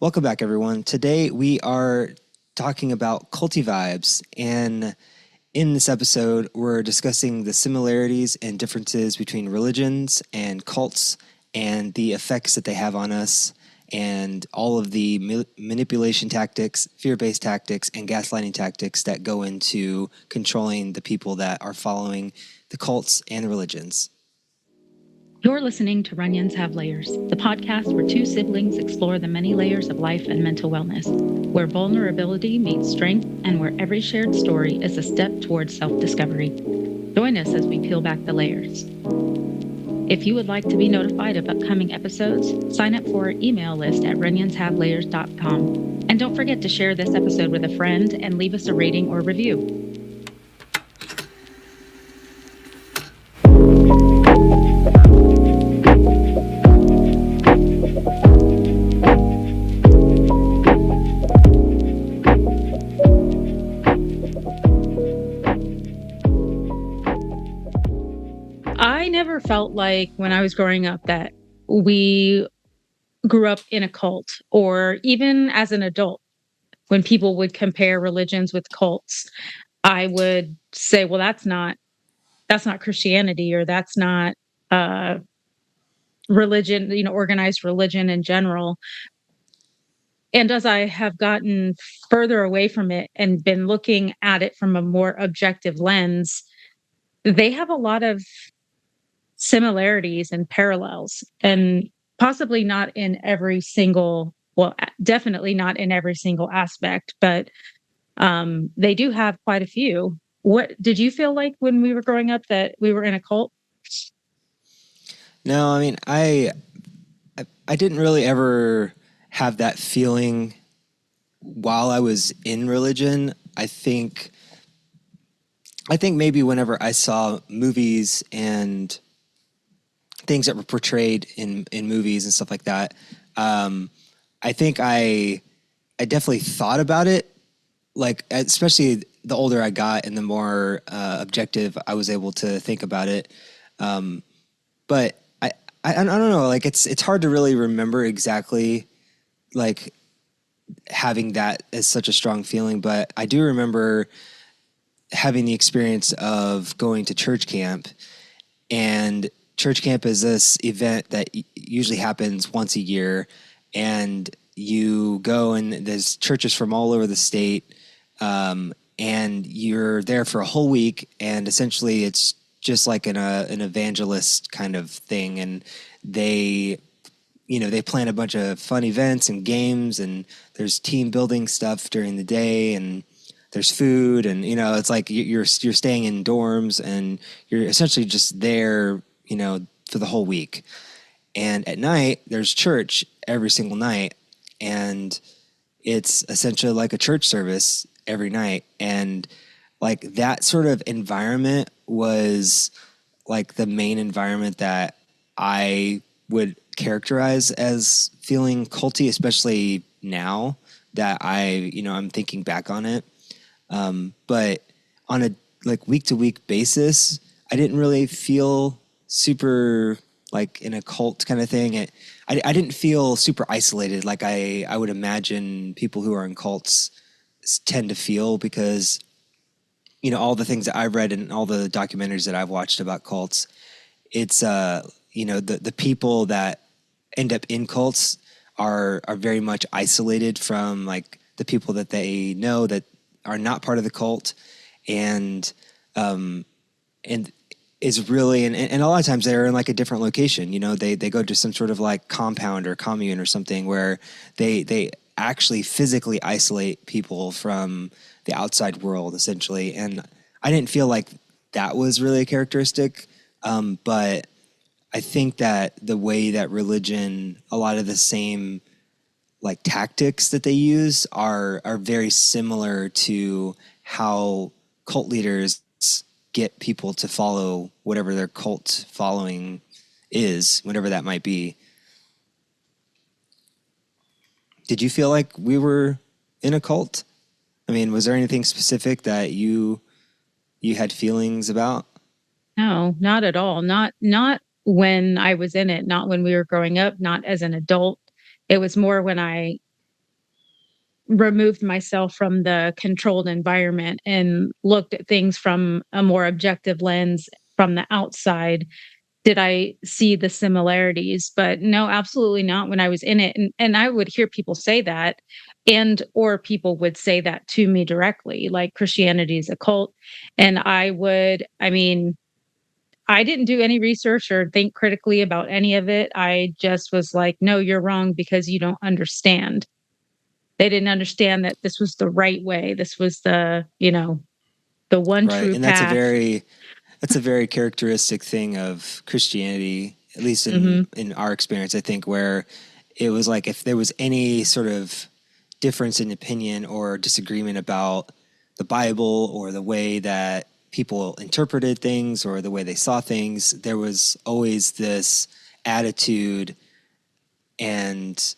Welcome back, everyone. Today we are talking about Culty Vibes, and in this episode, we're discussing the similarities and differences between religions and cults and the effects that they have on us, and all of the manipulation tactics, fear based tactics, and gaslighting tactics that go into controlling the people that are following the cults and the religions. You're listening to Runions Have Layers, the podcast where two siblings explore the many layers of life and mental wellness, where vulnerability meets strength and where every shared story is a step towards self-discovery. Join us as we peel back the layers. If you would like to be notified of upcoming episodes, sign up for our email list at runionshavelayers.com. And don't forget to share this episode with a friend and leave us a rating or review. I never felt like when I was growing up that we grew up in a cult, or even as an adult, when people would compare religions with cults, I would say, well, that's not Christianity, or that's not uh religion, organized religion in general. And as I have gotten further away from it and been looking at it from a more objective lens, they have a lot of similarities and parallels, and possibly not in every single, well, definitely not in every single aspect, but they do have quite a few. What did you feel like when we were growing up that we were in a cult? No, I mean, I didn't really ever have that feeling while I was in religion. I think maybe whenever I saw movies and things that were portrayed in movies and stuff like that, um, I think I definitely thought about it. Like, especially the older I got and the more objective I was able to think about it. Um, but I don't know. Like, it's hard to really remember exactly, like, having that as such a strong feeling. But I do remember having the experience of going to church camp, and church camp is this event that usually happens once a year, and you go, and there's churches from all over the state, and you're there for a whole week, and essentially it's just like an evangelist kind of thing, and they they plan a bunch of fun events and games, and there's team building stuff during the day, and there's food, and it's like you're staying in dorms, and you're essentially just there, for the whole week. And at night there's church every single night, and it's essentially like a church service every night. And like that sort of environment was like the main environment that I would characterize as feeling culty, especially now that I'm thinking back on it. But on a like week to week basis, I didn't really feel super like in a cult kind of thing. I didn't feel super isolated like I would imagine people who are in cults tend to feel, because all the things that I've read and all the documentaries that I've watched about cults, it's the people that end up in cults are very much isolated from like the people that they know that are not part of the cult, and and is really, and a lot of times they're in like a different location. They go to some sort of like compound or commune or something where they actually physically isolate people from the outside world, essentially. And I didn't feel like that was really a characteristic, but I think that the way that religion, a lot of the same like tactics that they use are very similar to how cult leaders get people to follow whatever their cult following is, whatever that might be. Did you feel like we were in a cult? I mean, was there anything specific that you had feelings about? No, not at all. Not when I was in it, not when we were growing up, not as an adult. It was more when I removed myself from the controlled environment and looked at things from a more objective lens from the outside, did I see the similarities. But no, absolutely not when I was in it. And I would hear people say that, and or people would say that to me directly, like Christianity is a cult. And I mean, I didn't do any research or think critically about any of it. I just was like, no, you're wrong because you don't understand. They didn't understand that this was the right way. This was the one Right. true And path. that's a very characteristic thing of Christianity, at least Mhm. in our experience, I think, where it was like if there was any sort of difference in opinion or disagreement about the Bible or the way that people interpreted things or the way they saw things, there was always this attitude and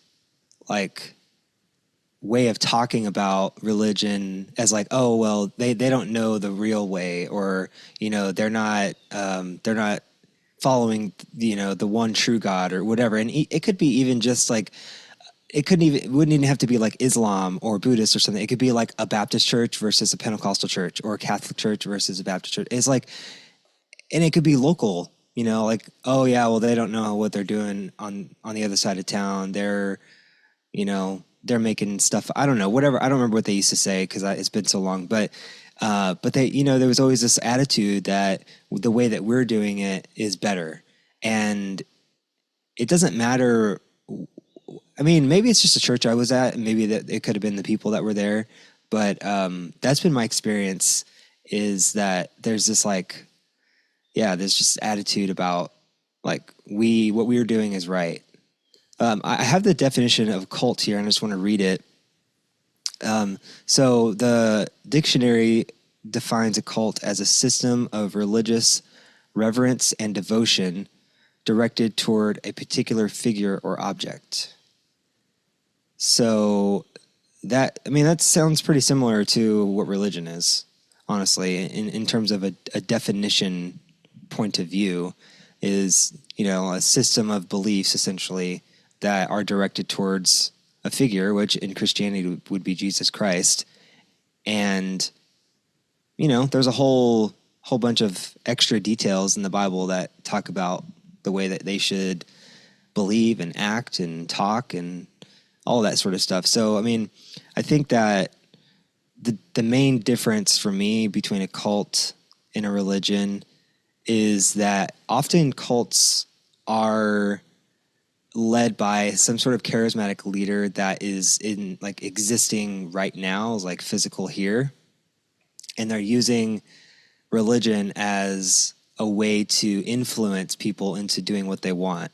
like way of talking about religion as like, oh well, they don't know the real way, or they're not following the one true God or whatever. And it could be even just like it wouldn't even have to be like Islam or Buddhist or something. It could be like a Baptist church versus a Pentecostal church, or a Catholic church versus a Baptist church. It's like, and it could be local, like, oh yeah, well they don't know what they're doing on the other side of town. They're making stuff. I don't know, whatever. I don't remember what they used to say because it's been so long. But they, there was always this attitude that the way that we're doing it is better, and it doesn't matter. I mean, maybe it's just a church I was at, and maybe that it could have been the people that were there. But that's been my experience. Is that there's this like, yeah, there's just attitude about like what we are doing is right. I have the definition of cult here, and I just want to read it. So the dictionary defines a cult as a system of religious reverence and devotion directed toward a particular figure or object. So that sounds pretty similar to what religion is, honestly, in terms of a definition point of view, is, a system of beliefs essentially that are directed towards a figure, which in Christianity would be Jesus Christ. And, there's a whole bunch of extra details in the Bible that talk about the way that they should believe and act and talk and all that sort of stuff. So, I mean, I think that the main difference for me between a cult and a religion is that often cults are led by some sort of charismatic leader that is in like existing right now, like physical here, and they're using religion as a way to influence people into doing what they want,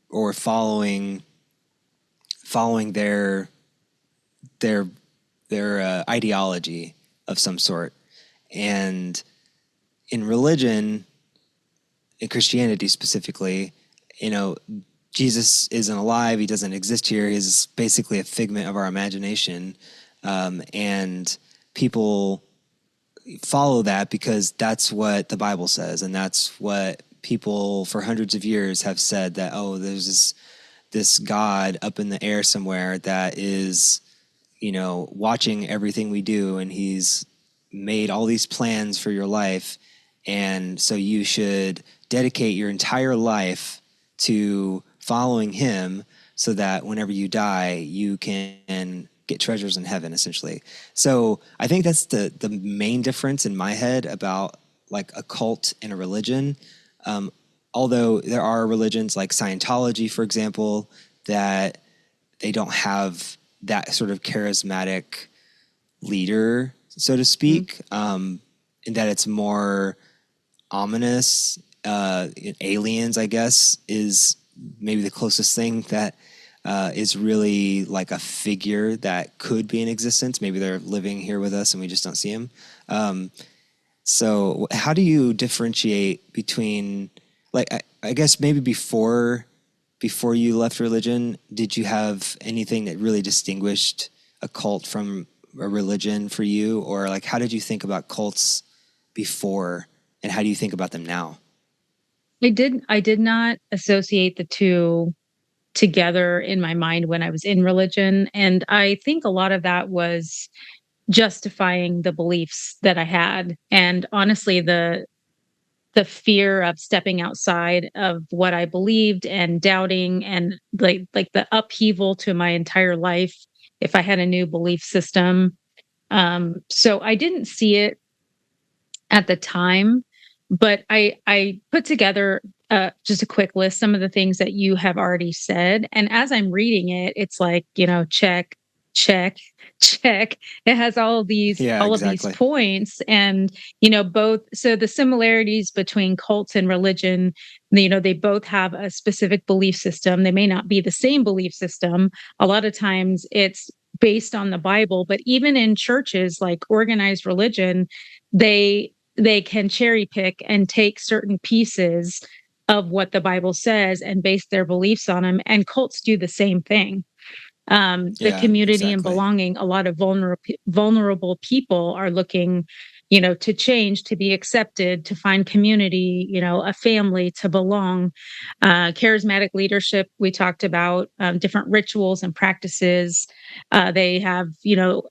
or following their ideology of some sort. And in religion, in Christianity specifically, Jesus isn't alive. He doesn't exist here. He's basically a figment of our imagination. And people follow that because that's what the Bible says. And that's what people for hundreds of years have said, that, oh, there's this God up in the air somewhere that is, watching everything we do, and he's made all these plans for your life. And so you should dedicate your entire life to following him so that whenever you die, you can get treasures in heaven, essentially. So I think that's the main difference in my head about like a cult and a religion. Although there are religions like Scientology, for example, that they don't have that sort of charismatic leader, so to speak, in that it's more ominous. Aliens, I guess, is maybe the closest thing that is really like a figure that could be in existence. Maybe they're living here with us and we just don't see them. So how do you differentiate between, like, I guess maybe before you left religion, did you have anything that really distinguished a cult from a religion for you? Or like, how did you think about cults before, and how do you think about them now? I did not associate the two together in my mind when I was in religion. And I think a lot of that was justifying the beliefs that I had. And honestly, the fear of stepping outside of what I believed and doubting and like the upheaval to my entire life if I had a new belief system. So I didn't see it at the time, but I put together just a quick list, some of the things that you have already said. And as I'm reading it, it's like, check, check, check. It has Yeah, all of these exactly. points, and both. So the similarities between cults and religion, they both have a specific belief system. They may not be the same belief system. A lot of times it's based on the Bible, but even in churches like organized religion, they can cherry pick and take certain pieces of what the Bible says and base their beliefs on them. And cults do the same thing. The Yeah, community and exactly. belonging, a lot of vulnerable people are looking, to change, to be accepted, to find community, a family, to belong. Charismatic leadership, we talked about different rituals and practices. They have,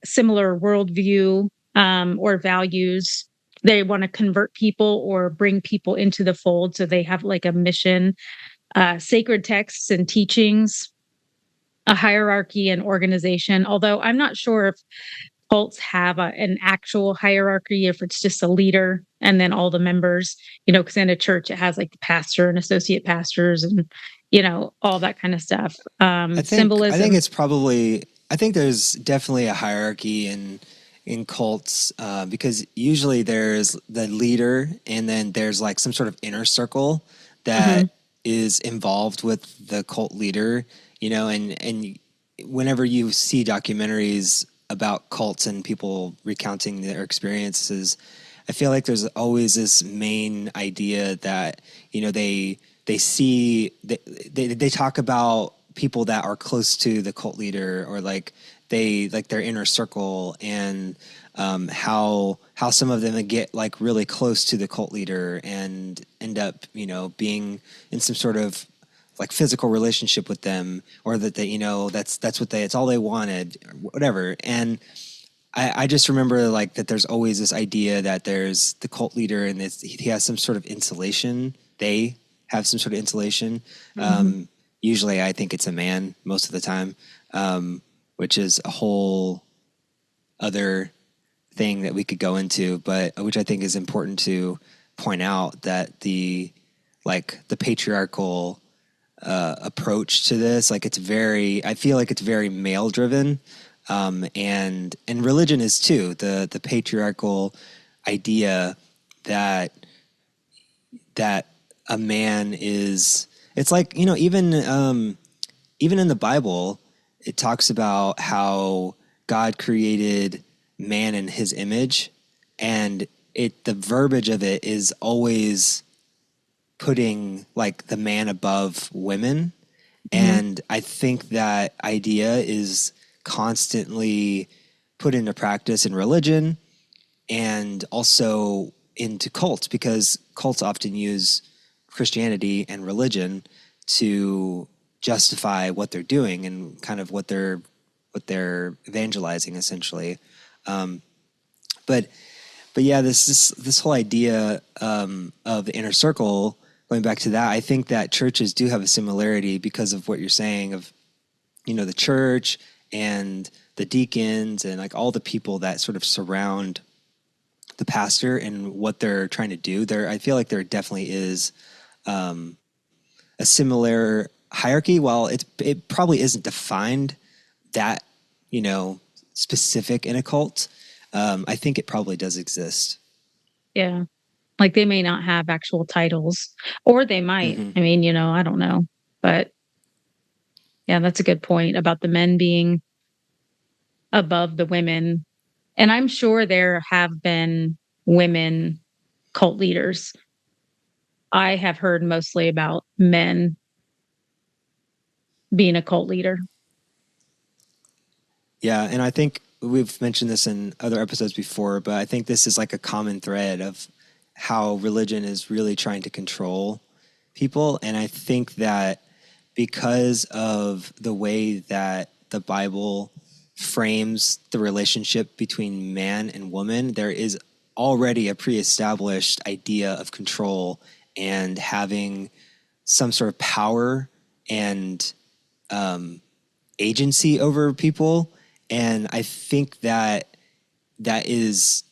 similar worldview or values. They want to convert people or bring people into the fold. So they have like a mission, sacred texts and teachings, a hierarchy and organization. Although I'm not sure if cults have an actual hierarchy, if it's just a leader and then all the members, because in a church it has like the pastor and associate pastors and, all that kind of stuff. I think Symbolism. it's probably I think there's definitely a hierarchy in cults because usually there's the leader and then there's like some sort of inner circle that Hmm. is involved with the cult leader, and whenever you see documentaries about cults and people recounting their experiences, I feel like there's always this main idea that they see they talk about people that are close to the cult leader or they like their inner circle and how some of them get like really close to the cult leader and end up being in some sort of like physical relationship with them or that they that's what they it's all they wanted or whatever. And I just remember like that there's always this idea that there's the cult leader and he has some sort of insulation. They have some sort of insulation. Hmm. Usually I think it's a man most of the time, which is a whole other thing that we could go into, but which I think is important to point out that the patriarchal approach to this. Like I feel like it's very male driven, and religion is too. The patriarchal idea that that a man is. It's like even in the Bible, it talks about how God created man in His image, and the verbiage of it is always putting like the man above women. Hmm. And I think that idea is constantly put into practice in religion and also into cults because cults often use Christianity and religion to justify what they're doing and kind of what they're evangelizing essentially. But but yeah, this whole idea of the inner circle, going back to that, I think that churches do have a similarity because of what you're saying of the church and the deacons and like all the people that sort of surround the pastor and what they're trying to do. I feel like there definitely is a similar hierarchy. While it probably isn't defined that you know specific in a cult, I think it probably does exist. Yeah. Like they may not have actual titles, or they might. Hmm. I mean, I don't know. But yeah, that's a good point about the men being above the women. And I'm sure there have been women cult leaders. I have heard mostly about men being a cult leader. Yeah, and I think we've mentioned this in other episodes before, but I think this is like a common thread of how religion is really trying to control people. And I think that because of the way that the Bible frames the relationship between man and woman, there is already a pre-established idea of control and having some sort of power and agency over people. And I think that that is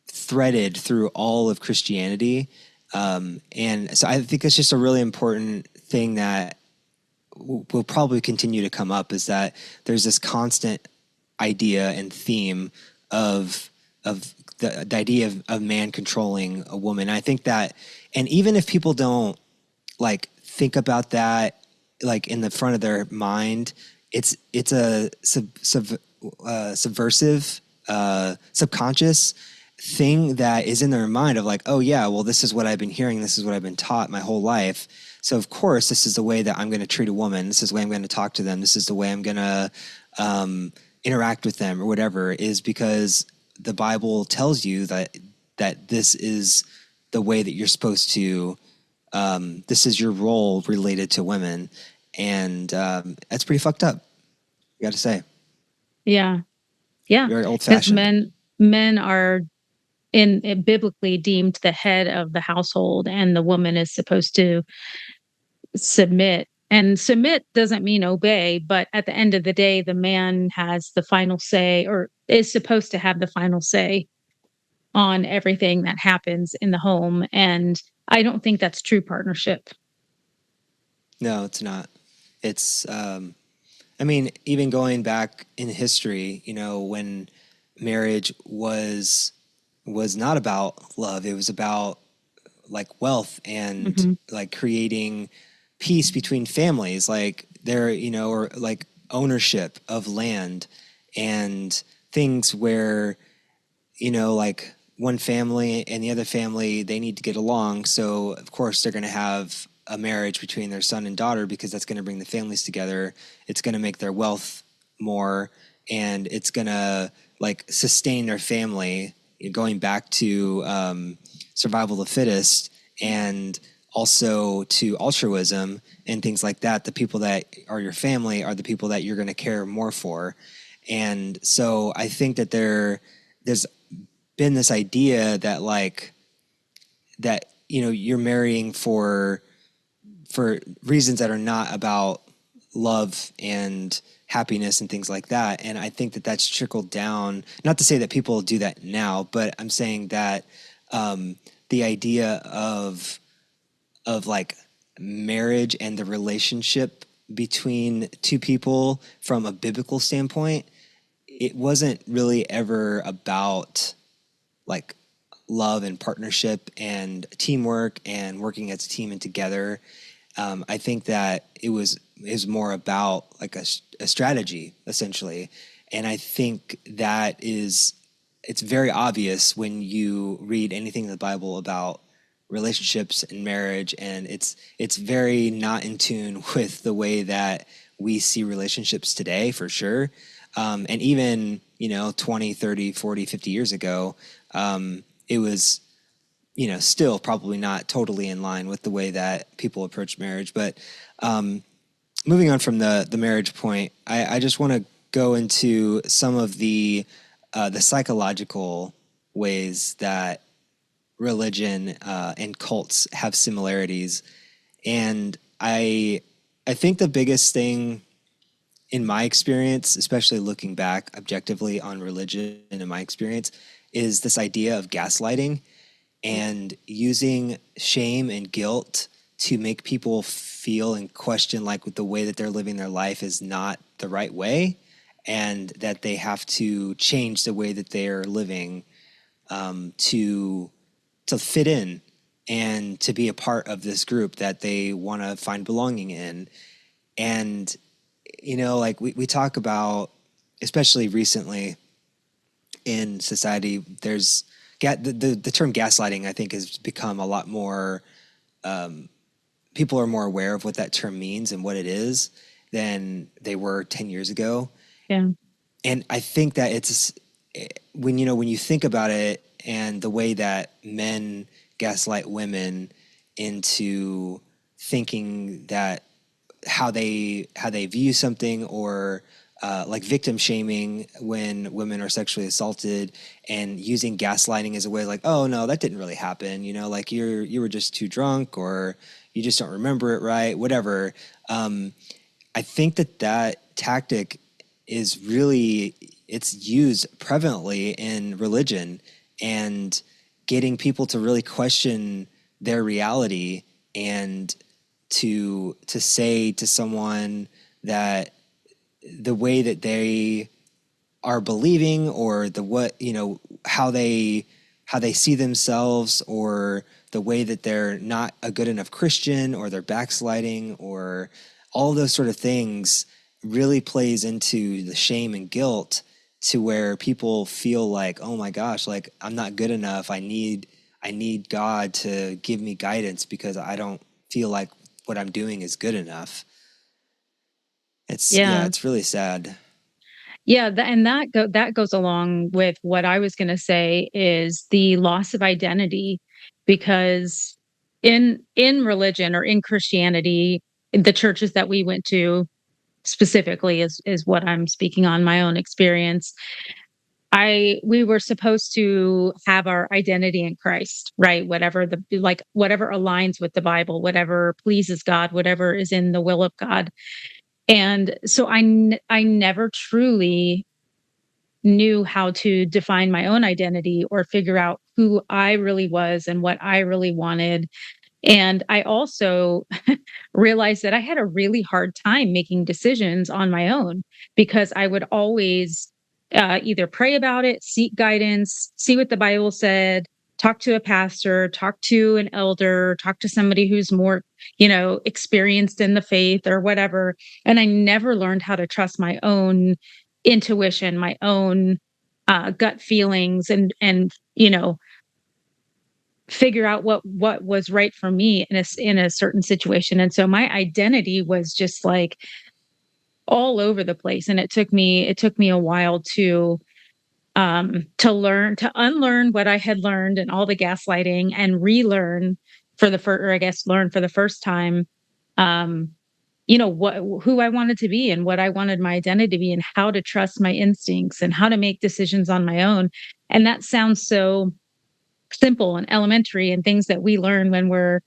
threaded through all of Christianity. And so I think it's just a really important thing that will probably continue to come up, is that there's this constant idea and theme of the idea of man controlling a woman. And I think that, and even if people don't like think about that like in the front of their mind, it's a subversive subconscious thing that is in their mind of like, oh yeah, well, this is what I've been hearing, this is what I've been taught my whole life, so of course this is the way that I'm going to treat a woman, this is the way I'm going to talk to them, this is the way I'm going to interact with them or whatever, is because the Bible tells you that this is the way that you're supposed to this is your role related to women. And that's pretty fucked up, you got to say. Yeah. Yeah. Very old Because fashioned. men are biblically deemed the head of the household, and the woman is supposed to submit. And submit doesn't mean obey, but at the end of the day, the man has the final say, or is supposed to have the final say on everything that happens in the home. And I don't think that's true partnership. No, it's not. It's I mean, even going back in history, you know, when marriage was not about love, it was about like wealth and Mhm. like creating peace between families, like there, you know, or like ownership of land and things where, you know, like one family and the other family, they need to get along. So of course they're going to have a marriage between their son and daughter because that's going to bring the families together. It's going to make their wealth more, and it's going to like sustain their family, going back to survival of the fittest, and also to altruism and things like that. The people that are your family are the people that you're going to care more for. And so I think that there's been this idea that like that, you know, you're marrying for reasons that are not about love and happiness and things like that. And I think that that's trickled down, not to say that people do that now, but I'm saying that the idea of like marriage and the relationship between two people from a biblical standpoint, it wasn't really ever about like love and partnership and teamwork and working as a team and together. I think that it was more about like a strategy essentially, and I think that is, it's very obvious when you read anything in the Bible about relationships and marriage, and it's very not in tune with the way that we see relationships today, for sure. And even, you know, 20, 30, 40, 50 years ago, it was, you know, still probably not totally in line with the way that people approach marriage. But moving on from the marriage point, I just want to go into some of the psychological ways that religion and cults have similarities. And I think the biggest thing in my experience, especially looking back objectively on religion in my experience, is this idea of gaslighting and using shame and guilt to make people feel and question like the way that they're living their life is not the right way, and that they have to change the way that they're living to fit in and to be a part of this group that they want to find belonging in. And you know, like we talk about, especially recently in society, there's the term gaslighting, I think, has become a lot more, people are more aware of what that term means and what it is than they were 10 years ago. Yeah. And I think that it's, when, you know, when you think about it and the way that men gaslight women into thinking that how they view something, or like victim shaming when women are sexually assaulted, and using gaslighting as a way like, oh no, that didn't really happen, like you were just too drunk, or you just don't remember it right, whatever. I think that tactic is really, it's used prevalently in religion, and getting people to really question their reality, and to say to someone that the way that they are believing, or the what how they see themselves, or the way that they're not a good enough Christian, or they're backsliding, or all those sort of things, really plays into the shame and guilt, to where people feel like, oh my gosh, like I'm not good enough. I need God to give me guidance, because I don't feel like what I'm doing is good enough. Yeah, Yeah. it's really sad. Yeah, and that goes along with what I was going to say is the loss of identity, because in religion or in Christianity, the churches that we went to specifically is what I'm speaking on my own experience. I We were supposed to have our identity in Christ, right? Whatever aligns with the Bible, whatever pleases God, whatever is in the will of God. And so I never truly knew how to define my own identity or figure out who I really was and what I really wanted. And I also realized that I had a really hard time making decisions on my own, because I would always either pray about it, seek guidance, see what the Bible said, talk to a pastor, talk to an elder, talk to somebody who's more, experienced in the faith or whatever. And I never learned how to trust my own intuition, my own gut feelings, and figure out what was right for me in a certain situation. And so my identity was just like all over the place, and it took me a while to learn, to unlearn what I had learned and all the gaslighting, and relearn for the first, or I guess learn for the first time, um what who I wanted to be and what I wanted my identity to be, and how to trust my instincts and how to make decisions on my own. And that sounds so simple and elementary, and things that we learn when we're,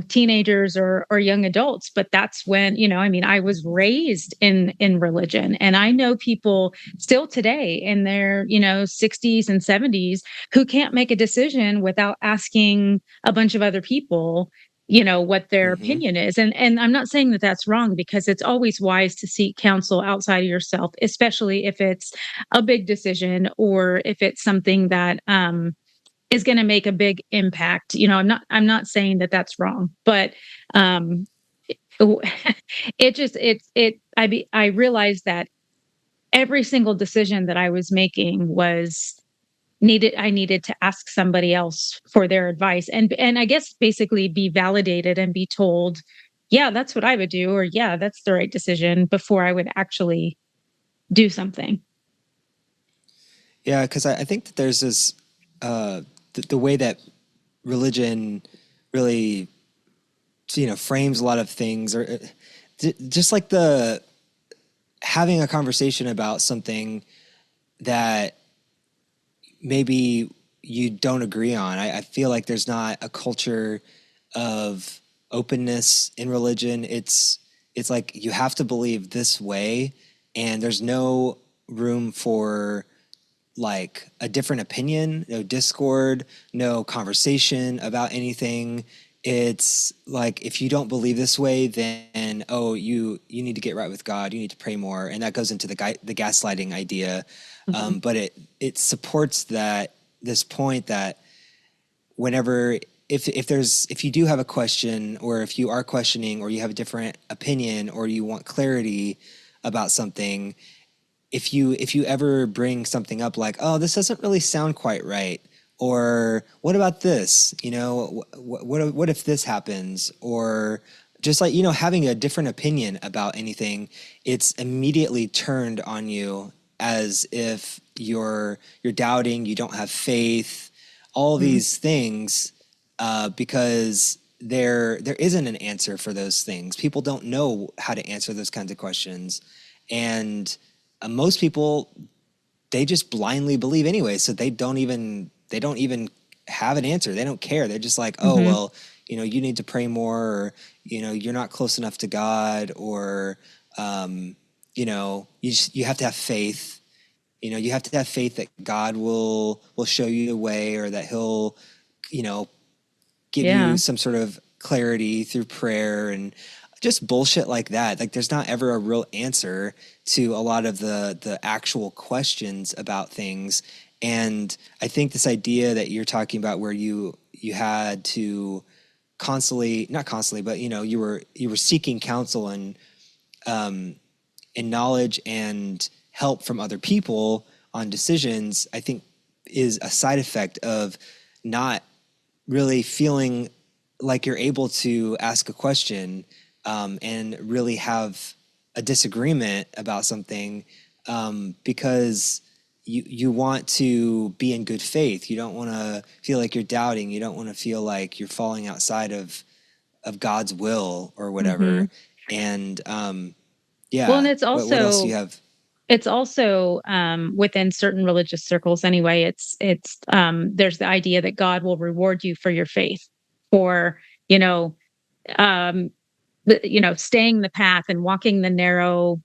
teenagers or young adults. But that's when, I mean, I was raised in religion, and I know people still today in their, 60s and 70s, who can't make a decision without asking a bunch of other people, what their Hmm. opinion is. And I'm not saying that that's wrong, because it's always wise to seek counsel outside of yourself, especially if it's a big decision, or if it's something that is going to make a big impact. I'm not saying that that's wrong, but um it just it I realized that every single decision that I was making was needed I needed to ask somebody else for their advice, and I guess basically be validated and be told, yeah, that's what I would do, or yeah, that's the right decision, before I would actually do something. Yeah, because I think that there's this the way that religion really frames a lot of things, or just like the having a conversation about something that maybe you don't agree on. I feel like there's not a culture of openness in religion. It's like you have to believe this way, and there's no room for like a different opinion, no discord, no conversation about anything. It's like, if you don't believe this way, then oh, you need to get right with God. You need to pray more, and that goes into the gaslighting idea. Mhm. But it supports that this point that whenever if you do have a question, or if you are questioning, or you have a different opinion, or you want clarity about something, if you ever bring something up like, oh, this doesn't really sound quite right, or what about this, what if this happens, or just like, having a different opinion about anything, it's immediately turned on you, as if you're doubting, you don't have faith, all Mhm. these things, because there isn't an answer for those things. People don't know how to answer those kinds of questions, and most people, they just blindly believe anyway. So they don't even have an answer. They don't care. They're just like, oh Hmm. well, you need to pray more, or you're not close enough to God, or you have to have faith. You have to have faith that God will show you the way, or that He'll you know give you Yeah. some sort of clarity through prayer, and just bullshit like that. Like, there's not ever a real answer to a lot of the actual questions about things. And I think this idea that you're talking about, where you had to constantly, not constantly, but you were seeking counsel and knowledge and help from other people on decisions, I think is a side effect of not really feeling like you're able to ask a question, and really have a disagreement about something, because you want to be in good faith. You don't want to feel like you're doubting. You don't want to feel like you're falling outside of God's will or Hmm. whatever. And Well, and yeah, it's what else do also you have? it's also within certain religious circles anyway. It's there's the idea that God will reward you for your faith, for you know um, staying the path and walking the narrow,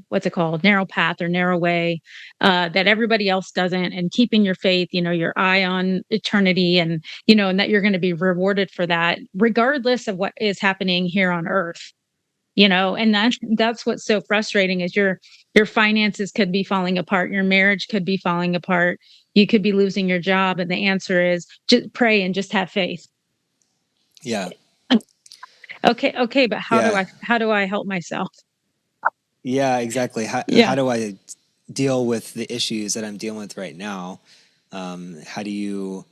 what's it called, narrow path or narrow way, that everybody else doesn't, and keeping your faith, your eye on eternity, and that you're going to be rewarded for that regardless of what is happening here on earth. And that's what's so frustrating is your finances could be falling apart, your marriage could be falling apart, you could be losing your job, and the answer is just pray and just have faith. Yeah, Okay, but how do yeah, I help myself? yeah, exactly. How Yeah. do I deal with the issues that I'm dealing with right now? How do you,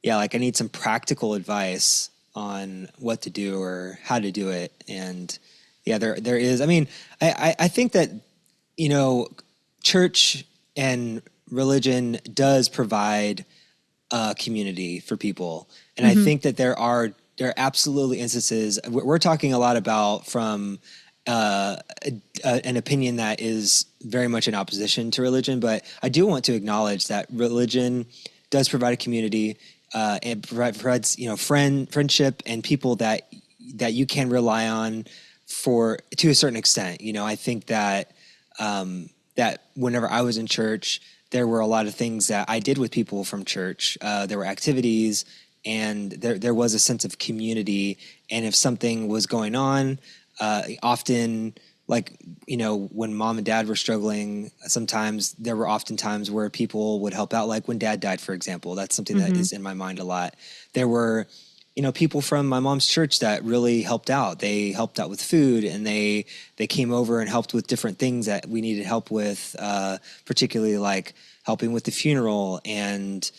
yeah, like, I need some practical advice on what to do or how to do it. And yeah, there is. I mean, I think that you know, church and religion does provide a community for people, and I Mhm. think that there are absolutely instances. We're talking a lot about from an opinion that is very much in opposition to religion, but I do want to acknowledge that religion does provide a community, and provides friendship and people that you can rely on for to a certain extent. I think that whenever I was in church, there were a lot of things that I did with people from church. There were activities, and there was a sense of community. And if something was going on, often, like, when mom and dad were struggling, sometimes there were often times where people would help out. Like when dad died, for example, that's something that Mhm. is in my mind a lot. There were people from my mom's church that really helped out. They helped out with food, and they came over and helped with different things that we needed help with, particularly like helping with the funeral, and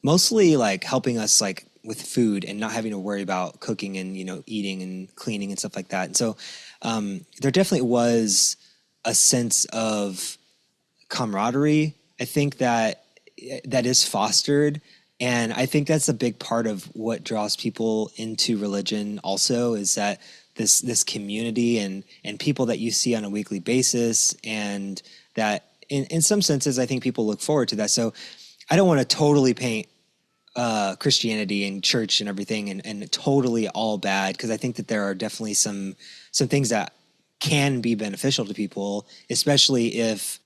mostly like helping us like with food and not having to worry about cooking and eating and cleaning and stuff like that. And so there definitely was a sense of camaraderie, I think, that is fostered. And I think that's a big part of what draws people into religion also, is that this community and people that you see on a weekly basis, and that in some senses I think people look forward to that. So I don't want to totally paint Christianity and church and everything and totally all bad, because I think that there are definitely some things that can be beneficial to people, especially if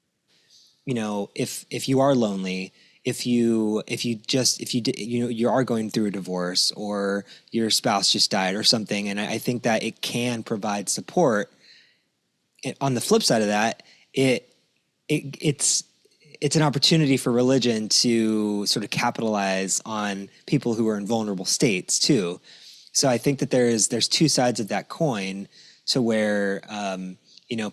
you are lonely, if you are going through a divorce, or your spouse just died or something. And I think that it can provide support. On the flip side of that, it it's an opportunity for religion to sort of capitalize on people who are in vulnerable states too. So I think that there's two sides of that coin, to where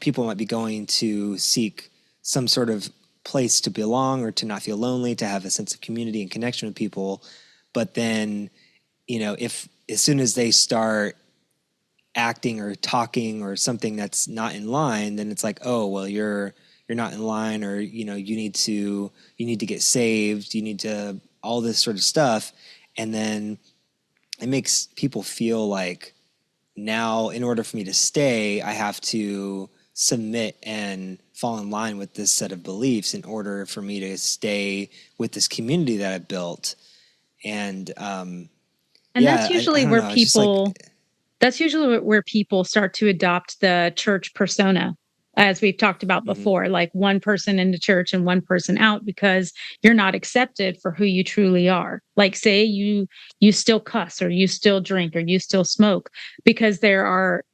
people might be going to seek some sort of place to belong, or to not feel lonely, to have a sense of community and connection with people. But then, if as soon as they start acting or talking or something that's not in line, then it's like, oh well, you're not in line, or you need to get saved, you need to, all this sort of stuff. And then it makes people feel like now in order for me to stay, I have to submit and fall in line with this set of beliefs in order for me to stay with this community that I built. And And yeah, I don't know. It's just like, that's usually where people start to adopt the church persona, as we've talked about mhm, before, like one person in the church and one person out, because you're not accepted for who you truly are. Like, say you still cuss, or you still drink, or you still smoke, because there are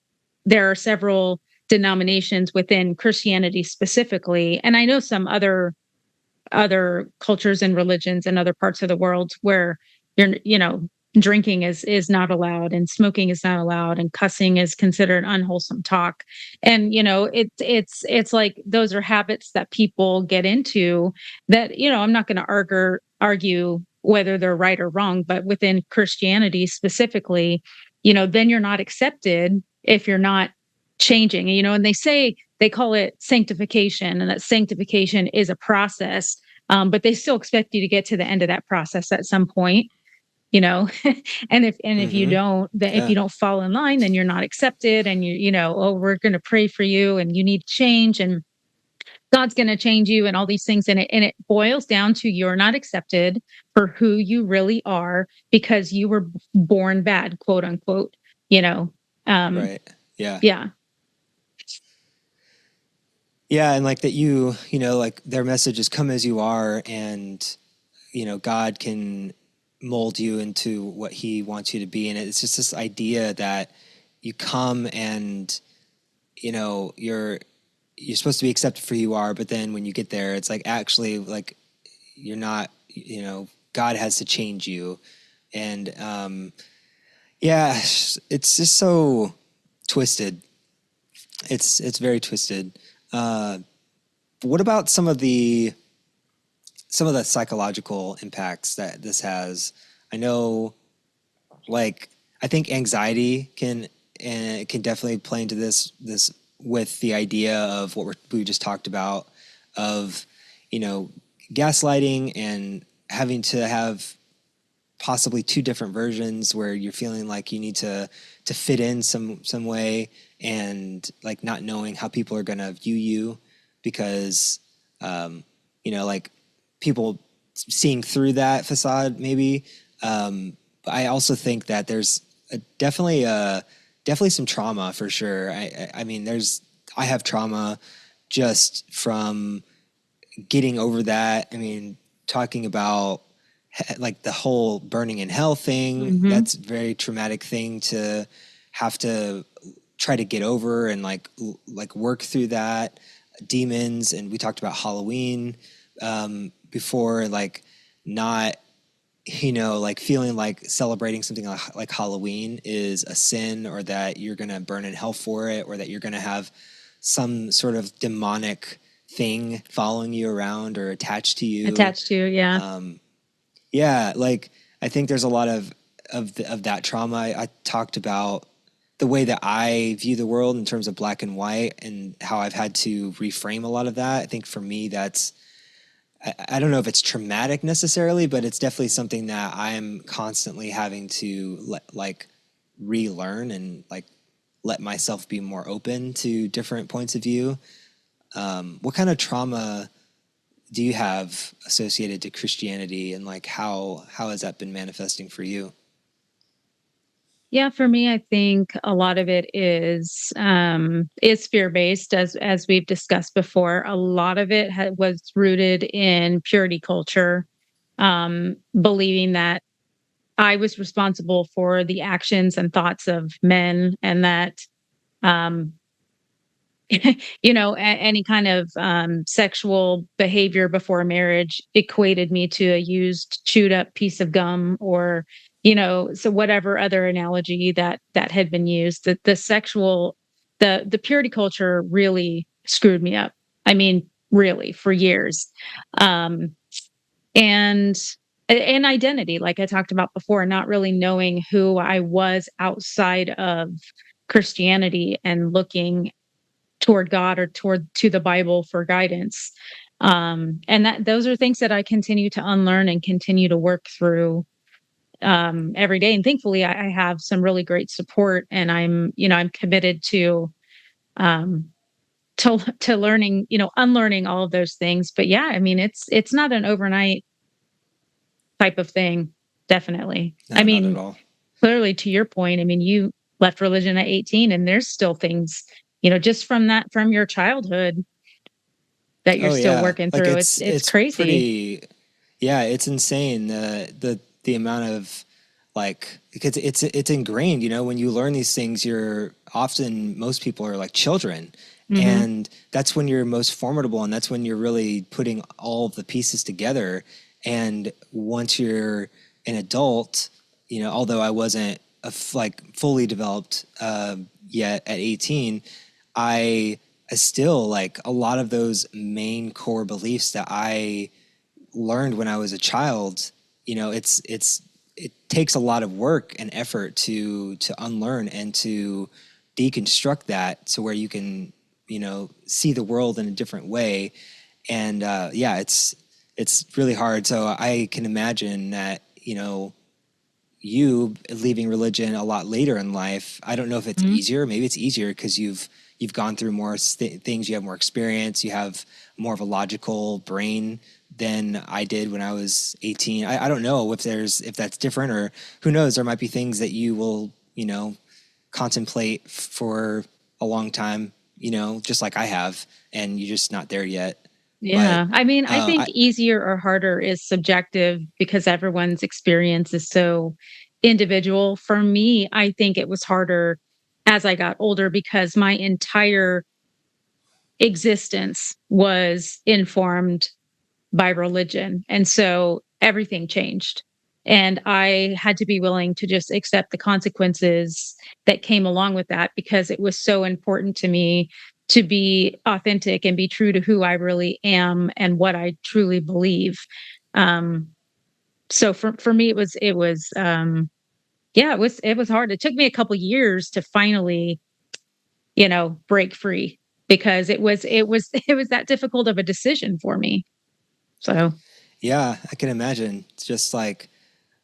several denominations within Christianity specifically, and I know some other cultures and religions in other parts of the world where drinking is not allowed, and smoking is not allowed, and cussing is considered unwholesome talk. And it's like those are habits that people get into, that I'm not going to argue whether they're right or wrong, but within Christianity specifically, then you're not accepted if you're not changing. And they call it sanctification, and that sanctification is a process. But they still expect you to get to the end of that process at some point, you know. And if you mhm, don't, if yeah, you don't fall in line, then you're not accepted. And oh, we're going to pray for you, and you need to change, and God's going to change you, and all these things. And it boils down to, you're not accepted for who you really are, because you were born bad, quote unquote. You know, um, right, yeah. yeah, Yeah, and like that like their message is come as you are, and God can mold you into what he wants you to be. And it's just this idea that you come and you're supposed to be accepted for who you are, but then when you get there, it's like actually like you're not, God has to change you. And yeah, it's just so twisted. It's very twisted. Uh, what about some of the psychological impacts that this has? I know, like, I think anxiety can definitely play into this with the idea of what we just talked about, of you know gaslighting and having to have possibly two different versions where you're feeling like you need to fit in some way, and like not knowing how people are going to view you because like people seeing through that facade maybe. But I also think that there's definitely some trauma for sure. I mean, I have trauma just from getting over that. I mean, talking about like the whole burning in hell thing, hmm, that's a very traumatic thing to have to try to get over and like work through that demons. And we talked about Halloween before, like not like feeling like celebrating something like Halloween is a sin, or that you're going to burn in hell for it, or that you're going to have some sort of demonic thing following you around or attached to you. attached to, yeah. Yeah, like I think there's a lot of that trauma. I talked about the way that I view the world in terms of black and white, and how I've had to reframe a lot of that. I think for me, I don't know if it's traumatic necessarily, but it's definitely something that I'm constantly having to relearn and like let myself be more open to different points of view. What kind of trauma do you have associated to Christianity, and like how has that been manifesting for you? Yeah, for me, I think a lot of it is fear-based, as we've discussed before. A lot of it was rooted in purity culture, believing that I was responsible for the actions and thoughts of men, and that um, any kind of sexual behavior before marriage equated me to a used, chewed up piece of gum, or so whatever other analogy that had been used. The purity culture really screwed me up. I mean, really, for years. Um, and and identity, like I talked about before, not really knowing who I was outside of Christianity, and looking toward God, or to the Bible for guidance. And that those are things that I continue to unlearn and continue to work through. every day. And thankfully I have some really great support, and I'm committed um, to learning, unlearning all of those things. But yeah, I mean, it's not an overnight type of thing. Definitely. I No, not at mean, all. clearly to your point, I mean, you left religion at 18, and there's still things, just from your childhood that you're Oh still yeah, working like through. It's it's crazy. pretty. Yeah, it's insane the amount of like because it's ingrained. You know, when you learn these things, you're often most people are like children, Mhm. and that's when you're most formidable, and that's when you're really putting all of the pieces together. And once you're an adult, although I wasn't like fully developed yet at 18, I I still like a lot of those main core beliefs that I learned when I was a child. It takes a lot of work and effort to unlearn and to deconstruct that to where you can see the world in a different way. And yeah, it's really hard. So I can imagine that you leaving religion a lot later in life. I don't know if it's Mhm. easier. Maybe it's easier because you've gone through more things. You have more experience. You have more of a logical brain than I did when I was 18. I don't know if that's different, or who knows. There might be things that you will contemplate for a long time. Just like I have, and you're just not there yet. But Yeah. I mean, I think I easier or harder is subjective because everyone's experience is so individual. For me, I think it was harder as I got older because my entire existence was informed by religion. And so everything changed. And I had to be willing to just accept the consequences that came along with that because it was so important to me to be authentic and be true to who I really am and what I truly believe. Um, so for me, yeah, it was hard. It took me a couple years to finally, break free because it was that difficult of a decision for me. So, Yeah, I can imagine. It's just like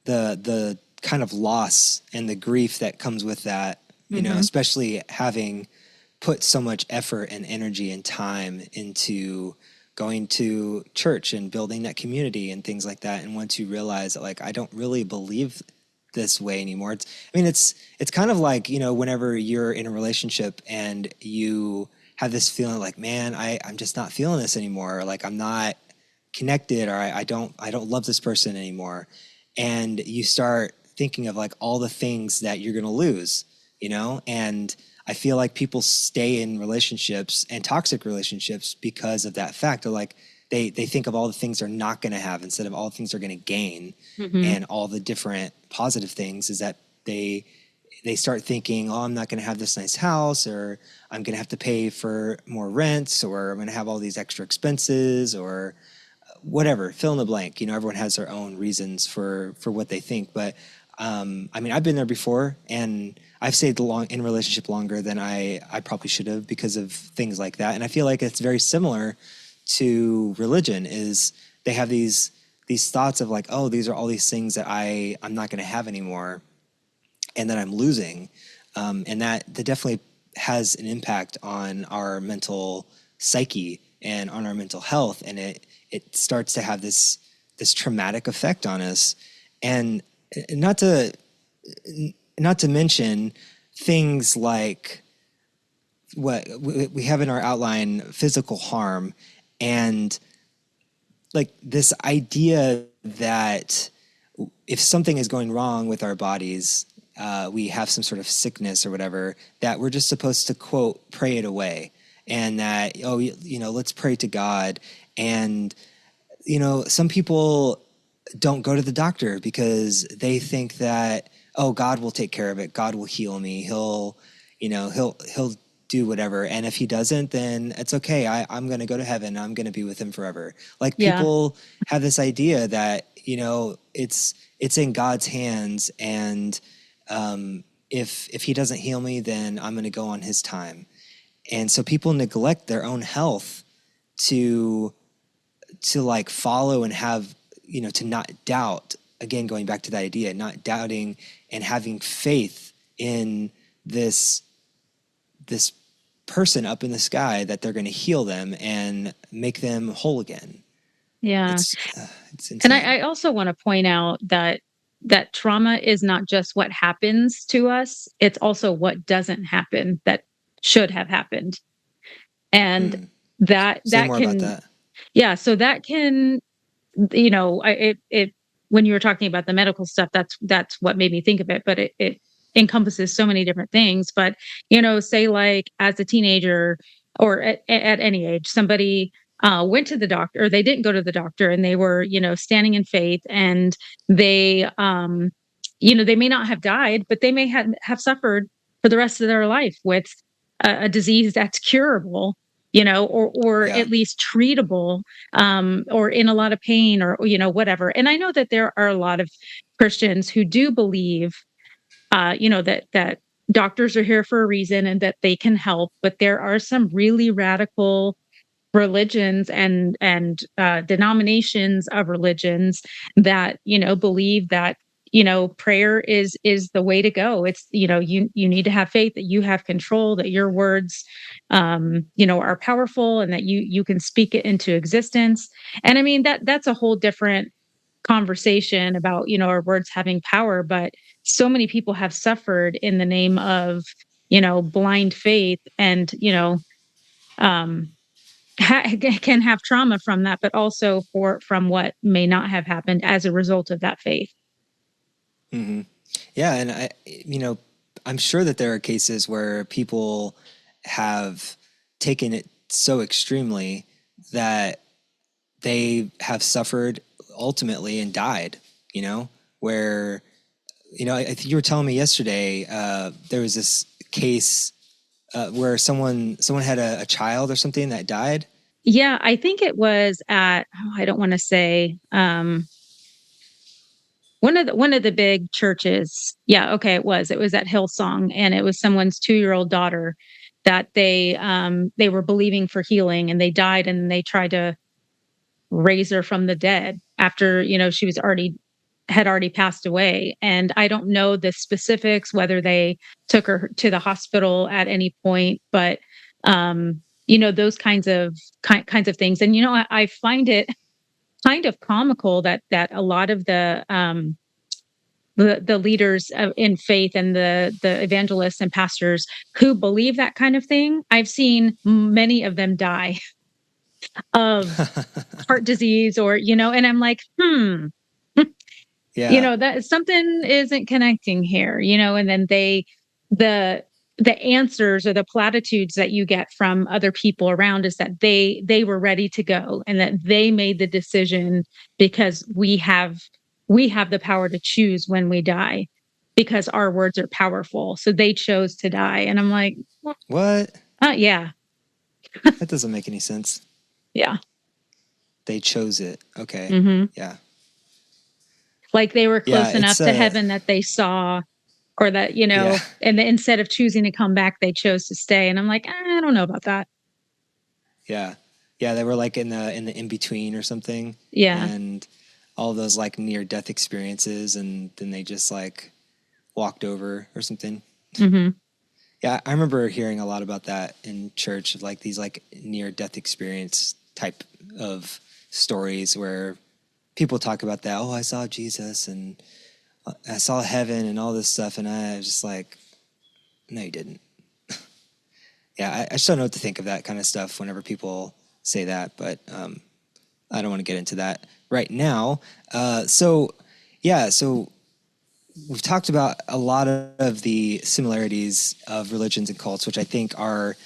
the kind of loss and the grief that comes with that, mhm. especially having put so much effort and energy and time into going to church and building that community and things like that. And once you realize that, like, I don't really believe this way anymore. It's kind of like, whenever you're in a relationship and you have this feeling like, man, I'm just not feeling this anymore. Or like I'm not connected, or I don't love this person anymore. And you start thinking of like all the things that you're going to lose, and I feel like people stay in relationships and toxic relationships because of that fact. They're like they think of all the things they're not going to have instead of all the things they're going to gain, Mhm. and all the different positive things is that they start thinking, oh, I'm not going to have this nice house, or I'm going to have to pay for more rents, or I'm going to have all these extra expenses, or whatever, fill in the blank. Everyone has their own reasons for what they think. But I mean, I've been there before, and I've stayed in relationship longer than I probably should have because of things like that. And I feel like it's very similar to religion. Is they have these thoughts of like, oh, these are all these things that I'm not going to have anymore, and that I'm losing, and that definitely has an impact on our mental psyche and on our mental health, and it starts to have this traumatic effect on us. And not to not to mention things like what we have in our outline, physical harm, and like this idea that if something is going wrong with our bodies, we have some sort of sickness or whatever, that we're just supposed to, quote, pray it away. And that, oh, let's pray to God. And, some people don't go to the doctor because they think that, oh, God will take care of it. God will heal me. He'll do whatever. And if he doesn't, then it's okay. I'm going to go to heaven. I'm going to be with him forever. Like, Yeah. people have this idea that, it's in God's hands. And if he doesn't heal me, then I'm going to go on his time. And so people neglect their own health to like follow and have, to not doubt again, going back to that idea, not doubting and having faith in this person up in the sky that they're going to heal them and make them whole again. Yeah. It's And insane. I also want to point out that trauma is not just what happens to us, it's also what doesn't happen that should have happened. And Mm. that Say that more about can, that. yeah, so that can, it when you were talking about the medical stuff, that's what made me think of it, but it encompasses so many different things. But say like as a teenager or at any age, somebody went to the doctor, or they didn't go to the doctor, and they were standing in faith, and they they may not have died, but they may have suffered for the rest of their life with a disease that's curable, or Yeah. at least treatable, or in a lot of pain, or whatever. And I know that there are a lot of Christians who do believe, that doctors are here for a reason and that they can help. But there are some really radical religions and denominations of religions that believe that prayer is the way to go. It's you need to have faith that you have control, that your words are powerful, and that you can speak it into existence. And I mean that's a whole different conversation about our words having power. But so many people have suffered in the name of blind faith, and um can have trauma from that, but also from what may not have happened as a result of that faith. Hmm. Yeah, and I'm sure that there are cases where people have taken it so extremely that they have suffered ultimately and died. Where I think you were telling me yesterday, there was this case where someone had a child or something that died. Yeah, I think it was at, I don't want to say, one of the big churches. Yeah, okay, it was at Hillsong, and it was someone's 2-year-old daughter that they were believing for healing, and they died, and they tried to raise her from the dead after she had already passed away. And I don't know the specifics, whether they took her to the hospital at any point, but those kinds of things. And I find it kind of comical that a lot of the leaders in faith, and the evangelists and pastors who believe that kind of thing, I've seen many of them die of heart disease, or and I'm like, Yeah. that something isn't connecting here. And then the the answers or the platitudes that you get from other people around is that they were ready to go, and that they made the decision because we have the power to choose when we die, because our words are powerful, so they chose to die. And I'm like, well, What? yeah, That doesn't make any sense. yeah. They chose it. Okay. Hmm. Yeah. Like they were Yeah. close enough It's to heaven that they saw, or that yeah. and instead of choosing to come back, they chose to stay. And I'm like, I don't know about that. Yeah. Yeah. They were like in the in between or something, Yeah. and all those like near death experiences, and then they just like walked over or something. Hmm. Yeah, I remember hearing a lot about that in church, of like these like near death experience type of stories where people talk about that. Oh, I saw Jesus and I saw heaven and all this stuff, and I was just like, no, you didn't. Yeah, I just don't know what to think of that kind of stuff whenever people say that, but I don't want to get into that right now. So we've talked about a lot of the similarities of religions and cults, which I think are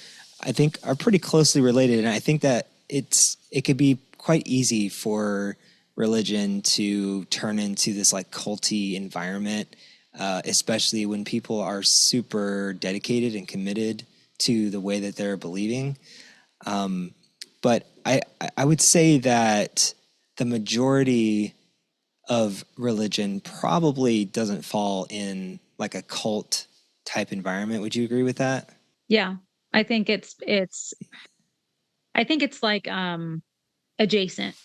pretty closely related, and I think that it could be quite easy for religion to turn into this like culty environment, especially when people are super dedicated and committed to the way that they're believing. But I would say that the majority of religion probably doesn't fall in like a cult type environment. Would you agree with that? Yeah. I think I think it's like adjacent,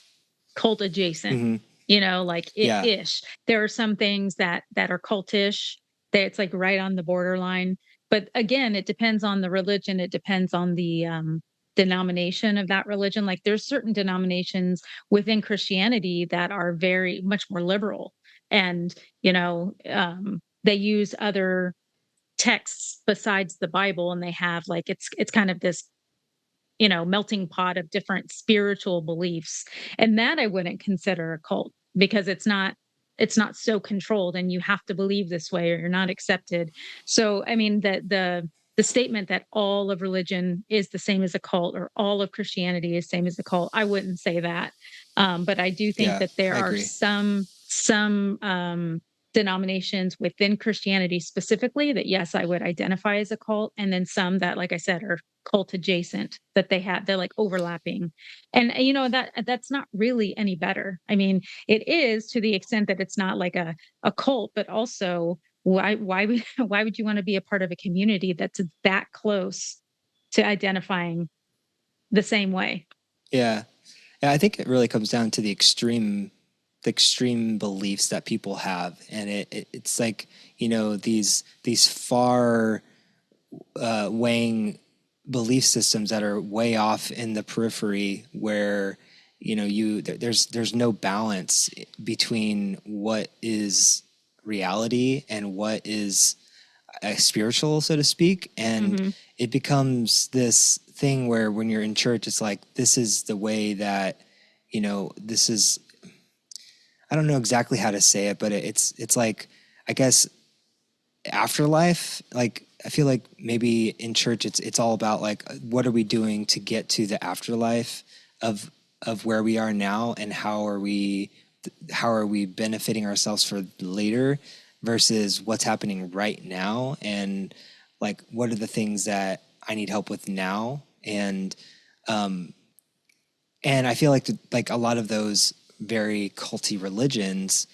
cult adjacent. like Yeah. ish. There are some things that are cultish, that it's like right on the borderline. But again, it depends on the religion. It depends on the denomination of that religion. Like there's certain denominations within Christianity that are very much more liberal, and they use other texts besides the Bible, and they have like it's kind of this melting pot of different spiritual beliefs. And that I wouldn't consider a cult, because it's not so controlled and you have to believe this way or you're not accepted. So I mean the statement that all of religion is the same as a cult, or all of Christianity is same as a cult, I wouldn't say that. But I do think Yeah, that there I are agree. some denominations within Christianity specifically that, yes, I would identify as a cult, and then some that, like I said, are cult adjacent, that they're like overlapping. And that's not really any better. I mean, it is, to the extent that it's not like a cult, but also why would why would you want to be a part of a community that's that close to identifying the same way? Yeah. Yeah, I think it really comes down to the extreme beliefs that people have, and it's like these far weighing belief systems that are way off in the periphery, where there's no balance between what is reality and what is spiritual, so to speak. And Hmm. it becomes this thing where when you're in church, it's like, this is the way that, this is, I don't know exactly how to say it, but it's like, I guess, afterlife. Like, I feel like maybe in church, it's all about like, what are we doing to get to the afterlife of, where we are now, and how are we benefiting ourselves for later, versus what's happening right now, and like, what are the things that I need help with now. And I feel like a lot of those very culty religions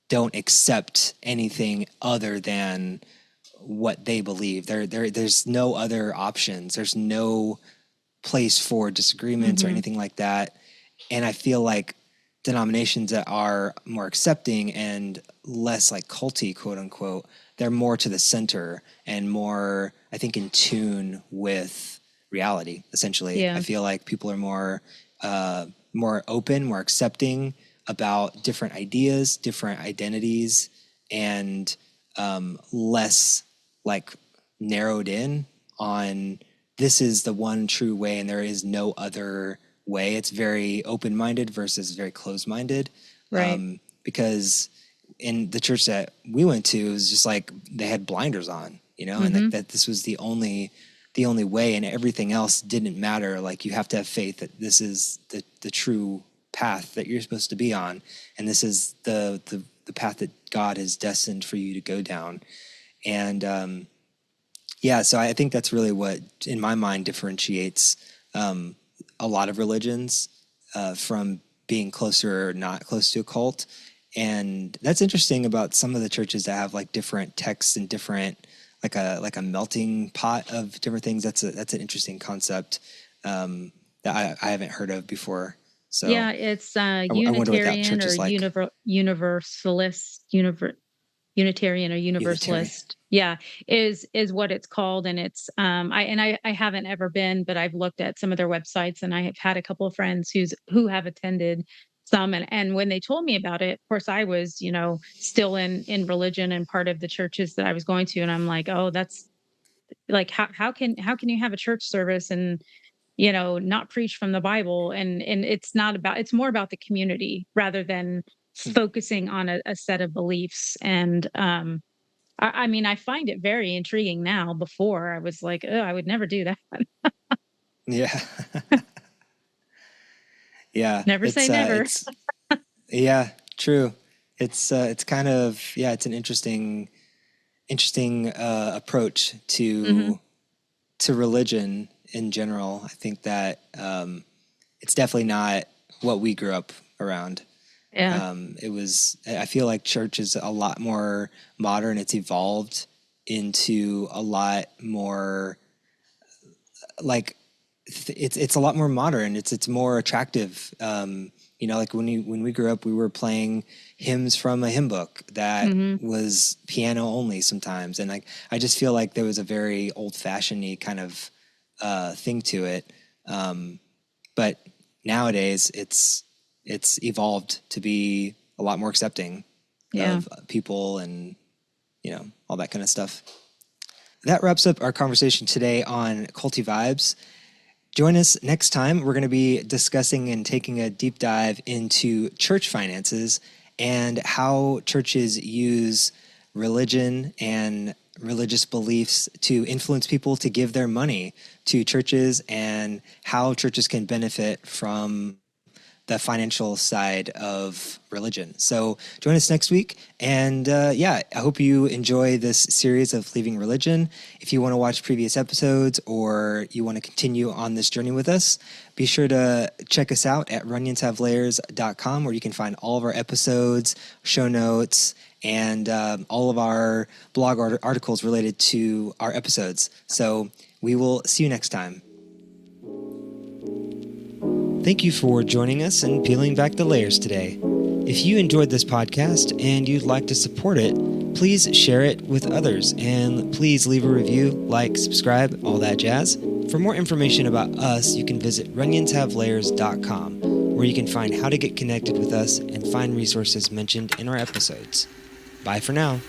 don't accept anything other than what they believe. There's no other options. There's no place for disagreements or Hmm. anything like that. And I feel like denominations that are more accepting and less like culty, quote unquote, they're more to the center and more, I think, in tune with reality. Essentially, I Yeah. feel like people are more open, more accepting about different ideas, different identities, and less like narrowed in on, this is the one true way and there is no other way. It's very open minded versus very closed minded. Right. Because in the church that we went to, it was just like they had blinders on, and Hmm. that this was the only way, and everything else didn't matter. Like, you have to have faith that this is the true path that you're supposed to be on, and this is the path that God has destined for you to go down. And yeah, so I think that's really what, in my mind, differentiates a lot of religions from being closer or not close to a cult. And that's interesting about some of the churches that have like different texts and different, like a melting pot of different things. That's an interesting concept that I haven't heard of before. So Yeah, it's I wonder what that Unitarian church or is like. Universalist, Unitarian or Unitarian. Universalist. Yeah, is what it's called. And it's I haven't ever been, but I've looked at some of their websites, and I have had a couple of friends who have attended some. And when they told me about it, of course I was, still in religion and part of the churches that I was going to, and I'm like, oh, that's like, how can you have a church service and not preach from the Bible? And it's more about the community rather than focusing on a set of beliefs. And I mean, I find it very intriguing now. Before I was like, oh, I would never do that. Yeah. Yeah. Never say never. Yeah, true. It's kind of, yeah, it's an interesting approach Hmm. to religion in general. I think that it's definitely not what we grew up around. Yeah. It was. I feel like church is a lot more modern. It's evolved into a lot more like it's a lot more modern. It's more attractive. Like when we grew up, we were playing hymns from a hymn book that was piano only sometimes, and I just feel like there was a very old fashioned kind of thing to it. But nowadays, it's evolved to be a lot more accepting of people and all that kind of stuff. That wraps up our conversation today on Culty Vibes. Join us next time. We're going to be discussing and taking a deep dive into church finances and how churches use religion and religious beliefs to influence people to give their money to churches, and how churches can benefit from the financial side of religion. So join us next week. And I hope you enjoy this series of Leaving Religion. If you want to watch previous episodes or you want to continue on this journey with us, be sure to check us out at runionshavelayers.com, where you can find all of our episodes, show notes, and all of our blog articles related to our episodes. So we will see you next time. Thank you for joining us and peeling back the layers today. If you enjoyed this podcast and you'd like to support it, please share it with others, and please leave a review, like, subscribe, all that jazz. For more information about us, you can visit runionshavelayers.com, where you can find how to get connected with us and find resources mentioned in our episodes. Bye for now.